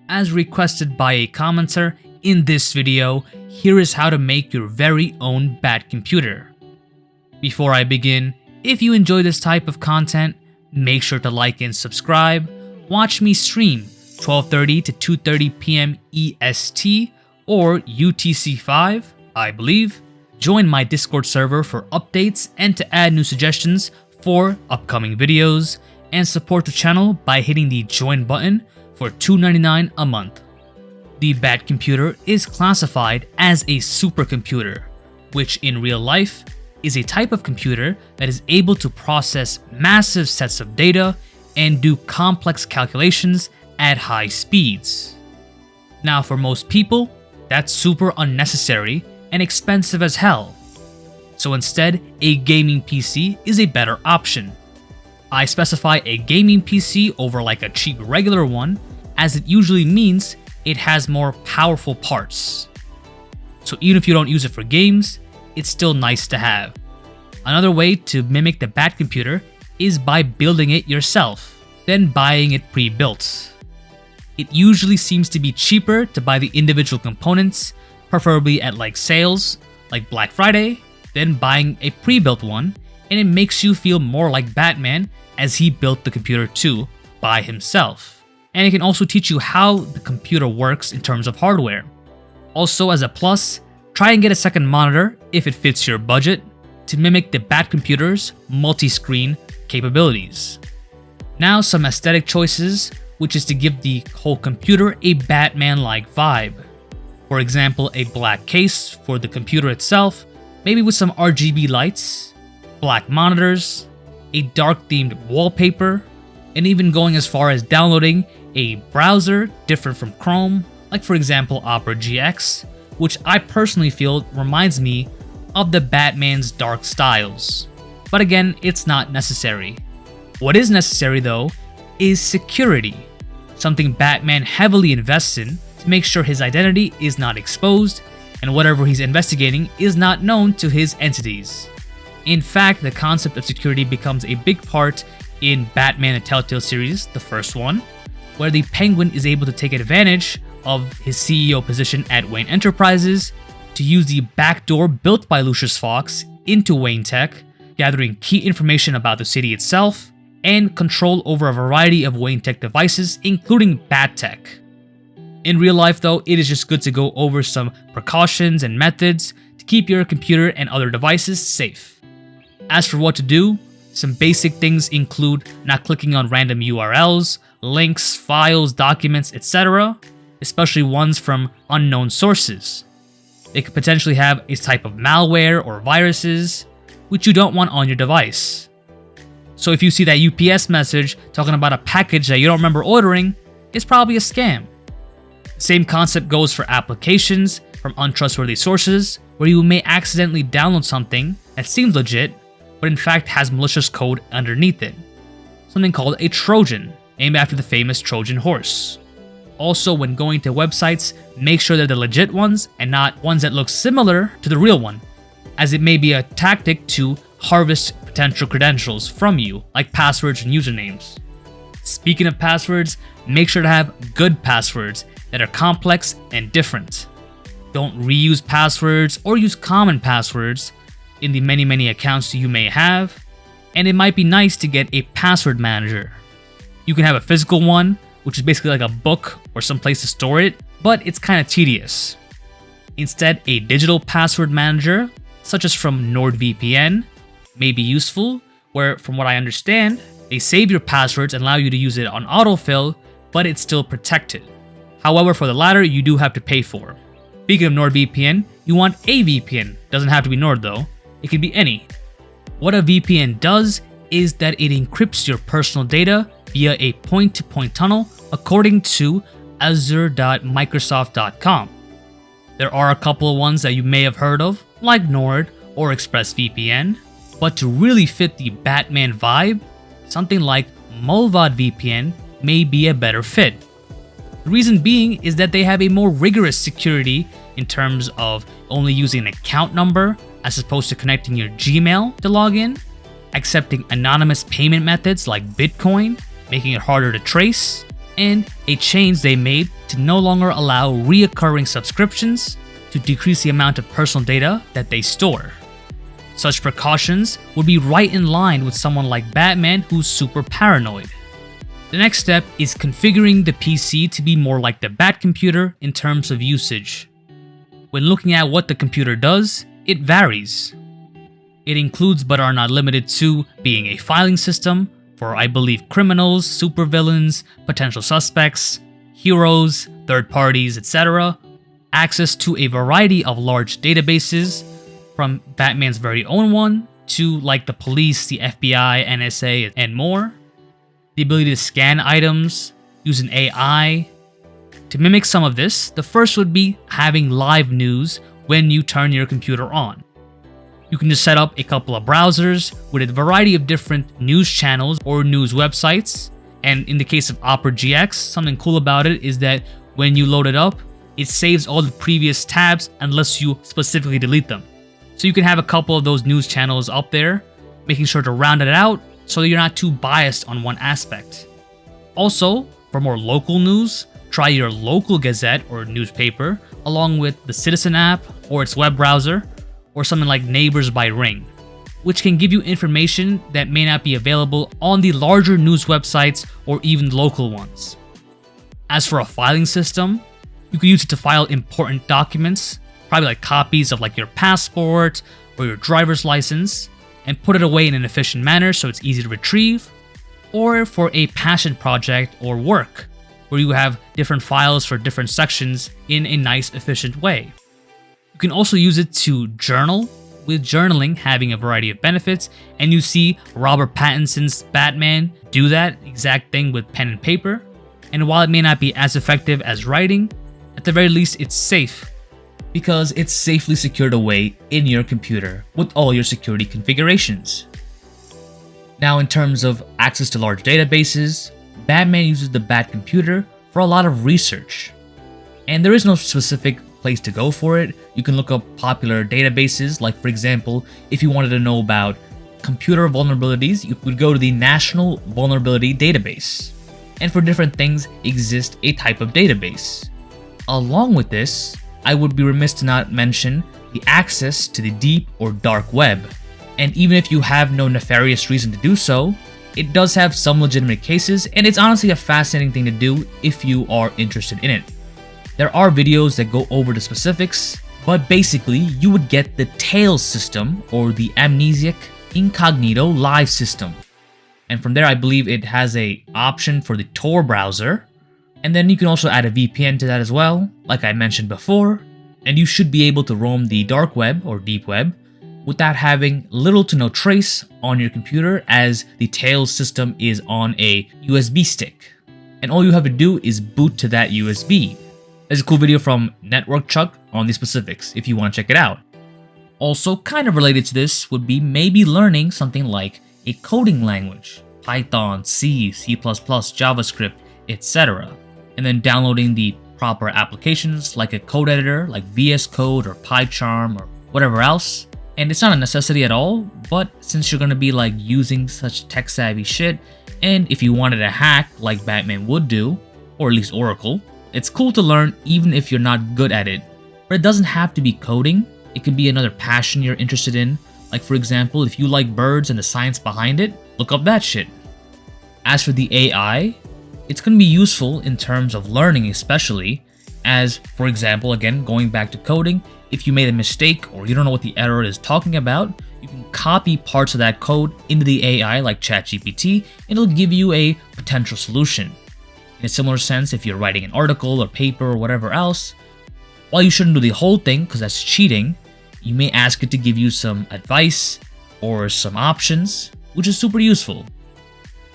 As requested by a commenter, in this video, here is how to make your very own Batcomputer. Before I begin, if you enjoy this type of content, make sure to like and subscribe. Watch me stream 12:30 to 2:30 p.m. EST or UTC5, I believe. Join my Discord server for updates and to add new suggestions for upcoming videos, and support the channel by hitting the join button for $2.99 a month. The Batcomputer is classified as a supercomputer, which in real life is a type of computer that is able to process massive sets of data and do complex calculations at high speeds. Now, for most people, that's super unnecessary and expensive as hell. So instead, a gaming PC is a better option. I specify a gaming PC over like a cheap regular one, as it usually means it has more powerful parts. So even if you don't use it for games, it's still nice to have. Another way to mimic the Batcomputer is by building it yourself, then buying it pre-built. It usually seems to be cheaper to buy the individual components, preferably at like sales, like Black Friday, than buying a pre-built one, and it makes you feel more like Batman as he built the computer too by himself. And it can also teach you how the computer works in terms of hardware. Also, as a plus, try and get a second monitor if it fits your budget to mimic the Batcomputer's multi-screen capabilities. Now, some aesthetic choices, which is to give the whole computer a Batman-like vibe. For example, a black case for the computer itself, maybe with some RGB lights, black monitors, a dark-themed wallpaper, and even going as far as downloading a browser different from Chrome, like for example Opera GX, which I personally feel reminds me of the Batman's dark styles. But again, it's not necessary. What is necessary though is security, something Batman heavily invests in to make sure his identity is not exposed and whatever he's investigating is not known to his entities. In fact, the concept of security becomes a big part in Batman the Telltale series, the first one, where the Penguin is able to take advantage of his CEO position at Wayne Enterprises to use the backdoor built by Lucius Fox into Wayne Tech, gathering key information about the city itself, and control over a variety of Wayne Tech devices, including Bat Tech. In real life though, it is just good to go over some precautions and methods to keep your computer and other devices safe. As for what to do, some basic things include not clicking on random URLs, links, files, documents, etc., especially ones from unknown sources. They could potentially have a type of malware or viruses, which you don't want on your device. So if you see that UPS message talking about a package that you don't remember ordering, it's probably a scam. The same concept goes for applications from untrustworthy sources, where you may accidentally download something that seems legit, but in fact has malicious code underneath it. Something called a Trojan, named after the famous Trojan horse. Also, when going to websites, make sure they're the legit ones and not ones that look similar to the real one, as it may be a tactic to harvest potential credentials from you, like passwords and usernames. Speaking of passwords, make sure to have good passwords that are complex and different. Don't reuse passwords or use common passwords in the many accounts you may have, and it might be nice to get a password manager. You can have a physical one, which is basically like a book or some place to store it, but it's kind of tedious. Instead, a digital password manager, such as from NordVPN, may be useful, where from what I understand, they save your passwords and allow you to use it on autofill, but it's still protected. However, for the latter, you do have to pay for. Speaking of NordVPN, you want a VPN. Doesn't have to be Nord though, it can be any. What a VPN does is that it encrypts your personal data via a point-to-point tunnel according to azure.microsoft.com. There are a couple of ones that you may have heard of, like Nord or ExpressVPN, but to really fit the Batman vibe, something like Mullvad VPN may be a better fit. The reason being is that they have a more rigorous security in terms of only using an account number as opposed to connecting your Gmail to log in, accepting anonymous payment methods like Bitcoin, making it harder to trace, and a change they made to no longer allow reoccurring subscriptions to decrease the amount of personal data that they store. Such precautions would be right in line with someone like Batman who's super paranoid. The next step is configuring the PC to be more like the Batcomputer in terms of usage. When looking at what the computer does, it varies. It includes but are not limited to being a filing system for, I believe, criminals, supervillains, potential suspects, heroes, third parties, etc., access to a variety of large databases, from Batman's very own one to like the police, the FBI, NSA, and more. The ability to scan items, use an AI. To mimic some of this, the first would be having live news when you turn your computer on. You can just set up a couple of browsers with a variety of different news channels or news websites. And in the case of Opera GX, something cool about it is that when you load it up, it saves all the previous tabs unless you specifically delete them. So you can have a couple of those news channels up there, making sure to round it out so that you're not too biased on one aspect. Also, for more local news, try your local gazette or newspaper along with the Citizen app or its web browser, or something like Neighbors by Ring, which can give you information that may not be available on the larger news websites or even local ones. As for a filing system, you can use it to file important documents, probably like copies of like your passport or your driver's license, and put it away in an efficient manner so it's easy to retrieve, or for a passion project or work, where you have different files for different sections in a nice, efficient way. You can also use it to journal, with journaling having a variety of benefits, and you see Robert Pattinson's Batman do that exact thing with pen and paper. And while it may not be as effective as writing, at the very least it's safe, because it's safely secured away in your computer with all your security configurations. Now, in terms of access to large databases, Batman uses the Batcomputer for a lot of research. And there is no specific place to go for it. You can look up popular databases, like for example, if you wanted to know about computer vulnerabilities, you would go to the National Vulnerability Database. And for different things exists a type of database. Along with this, I would be remiss to not mention the access to the deep or dark web. And even if you have no nefarious reason to do so, it does have some legitimate cases, and it's honestly a fascinating thing to do if you are interested in it. There are videos that go over the specifics, but basically you would get the Tails system, or the Amnesiac Incognito Live system. And from there I believe it has an option for the Tor browser, and then you can also add a VPN to that as well, like I mentioned before, and you should be able to roam the dark web or deep web without having little to no trace on your computer, as the Tails system is on a USB stick. And all you have to do is boot to that USB. There's a cool video from Network Chuck on the specifics if you want to check it out. Also, kind of related to this would be maybe learning something like a coding language, Python, C, C++, JavaScript, etc. And then downloading the proper applications like a code editor like VS Code or PyCharm or whatever else. And it's not a necessity at all, but since you're going to be like using such tech savvy shit, and if you wanted to hack like Batman would do, or at least Oracle, it's cool to learn even if you're not good at it. But it doesn't have to be coding, it could be another passion you're interested in. Like for example, if you like birds and the science behind it, look up that shit. As for the AI, it's going to be useful in terms of learning, especially as, for example, again, going back to coding, if you made a mistake or you don't know what the error is talking about, you can copy parts of that code into the AI like ChatGPT, and it'll give you a potential solution. In a similar sense, if you're writing an article or paper or whatever else, while you shouldn't do the whole thing because that's cheating, you may ask it to give you some advice or some options, which is super useful.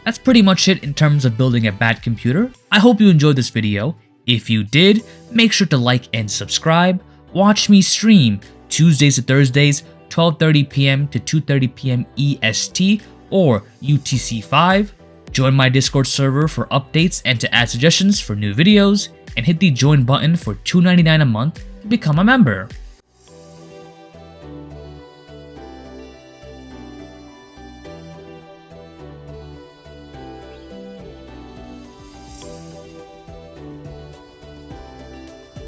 That's pretty much it in terms of building a Batcomputer. I hope you enjoyed this video. If you did, make sure to like and subscribe. Watch me stream Tuesdays to Thursdays, 12:30 p.m. to 2:30 p.m. EST or UTC5. Join my Discord server for updates and to add suggestions for new videos, and hit the join button for $2.99 a month to become a member.